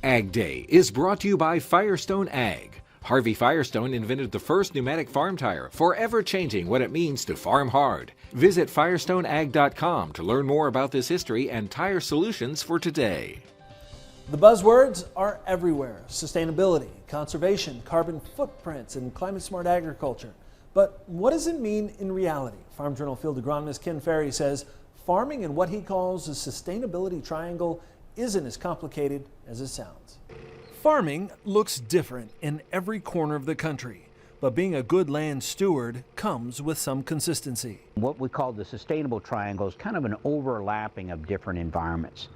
Ag Day is brought to you by Firestone Ag. Harvey Firestone invented the first pneumatic farm tire, forever changing what it means to farm hard. Visit firestoneag.com to learn more about this history and tire solutions for today. The buzzwords are everywhere: sustainability, conservation, carbon footprints, and climate-smart agriculture. But what does it mean in reality? Farm Journal field agronomist Ken Ferry says farming in what he calls a sustainability triangle isn't as complicated as it sounds. Farming looks different in every corner of the country, but being a good land steward comes with some consistency. What we call the sustainable triangle is kind of an overlapping of different environments.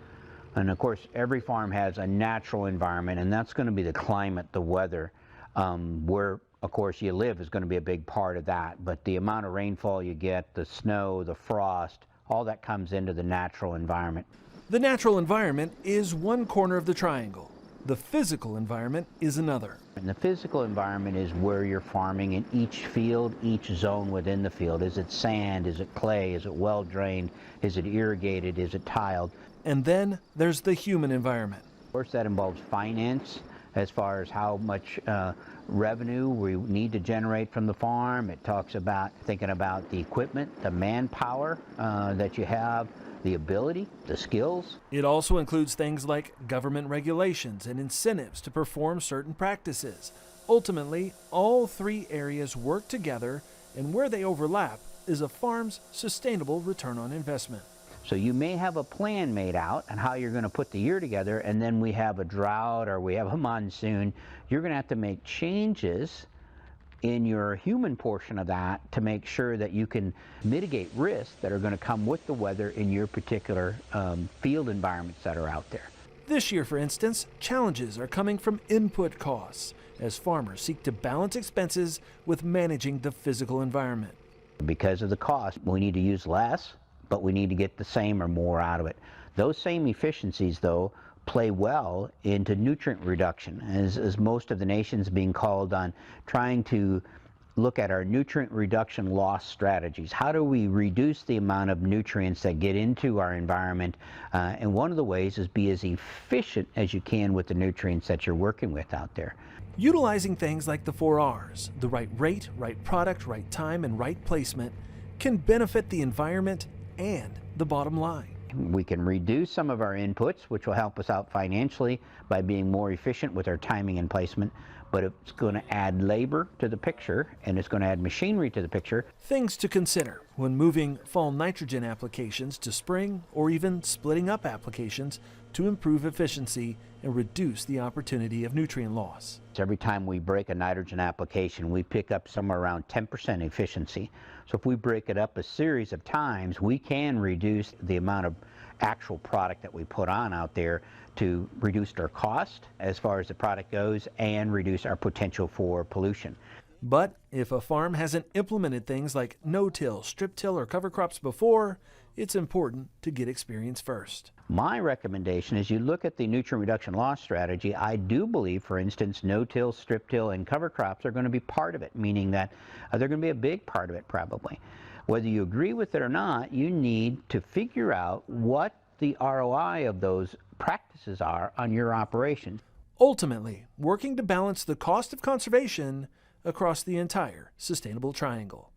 And of course, every farm has a natural environment, and that's going to be the climate, the weather. Where, of course, you live is going to be a big part of that. But the amount of rainfall you get, the snow, the frost, all that comes into the natural environment. The natural environment is one corner of the triangle. The physical environment is another. And the physical environment is where you're farming in each field, each zone within the field. Is it sand? Is it clay? Is it well drained? Is it irrigated? Is it tiled? And then there's the human environment. Of course, that involves finance as far as how much revenue we need to generate from the farm. It talks about thinking about the equipment, the manpower that you have, the ability, the skills. It also includes things like government regulations and incentives to perform certain practices. Ultimately, all three areas work together, and where they overlap is a farm's sustainable return on investment. So you may have a plan made out on how you're going to put the year together, and then we have a drought or we have a monsoon. You're going to have to make changes in your human portion of that to make sure that you can mitigate risks that are going to come with the weather in your particular field environments that are out there. This year, for instance, challenges are coming from input costs as farmers seek to balance expenses with managing the physical environment. Because of the cost, we need to use less, but we need to get the same or more out of it. Those same efficiencies, though, play well into nutrient reduction, as most of the nation's being called on trying to look at our nutrient reduction loss strategies. How do we reduce the amount of nutrients that get into our environment? And one of the ways is be as efficient as you can with the nutrients that you're working with out there. Utilizing things like the 4 R's, the right rate, right product, right time, and right placement, can benefit the environment and the bottom line. We can reduce some of our inputs, which will help us out financially by being more efficient with our timing and placement, but it's going to add labor to the picture and it's going to add machinery to the picture. Things to consider when moving fall nitrogen applications to spring, or even splitting up applications to improve efficiency and reduce the opportunity of nutrient loss. Every time we break a nitrogen application, we pick up somewhere around 10% efficiency. So if we break it up a series of times, we can reduce the amount of actual product that we put on out there to reduce our cost as far as the product goes and reduce our potential for pollution. But if a farm hasn't implemented things like no-till, strip-till, or cover crops before, it's important to get experience first. My recommendation is you look at the nutrient reduction loss strategy. I do believe, for instance, no-till, strip-till, and cover crops are going to be part of it, meaning that they're going to be a big part of it probably. Whether you agree with it or not, you need to figure out what the ROI of those practices are on your operation. Ultimately, working to balance the cost of conservation across the entire sustainable triangle.